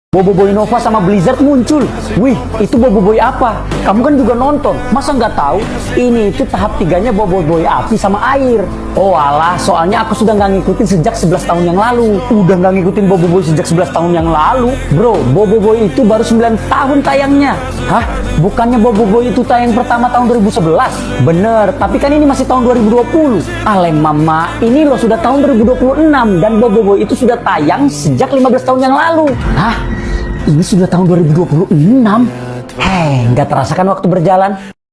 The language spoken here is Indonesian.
Boboiboy Nova sama Blizzard muncul. Wih, itu Boboiboy apa? Kamu kan juga nonton. Masa nggak tahu? Ini itu tahap 3-nya Boboiboy api sama air. Oh alah, soalnya aku sudah nggak ngikutin sejak 11 tahun yang lalu. Udah nggak ngikutin Boboiboy sejak 11 tahun yang lalu. Bro, Boboiboy itu baru 9 tahun tayangnya. Hah? Bukannya Boboiboy itu tayang pertama tahun 2011? Bener, tapi kan ini masih tahun 2020. Alem mama, ini loh sudah tahun 2026 dan Boboiboy itu sudah tayang sejak 15 tahun yang lalu. Hah? Ini sudah tahun 2026? Hei, nggak terasa kan waktu berjalan?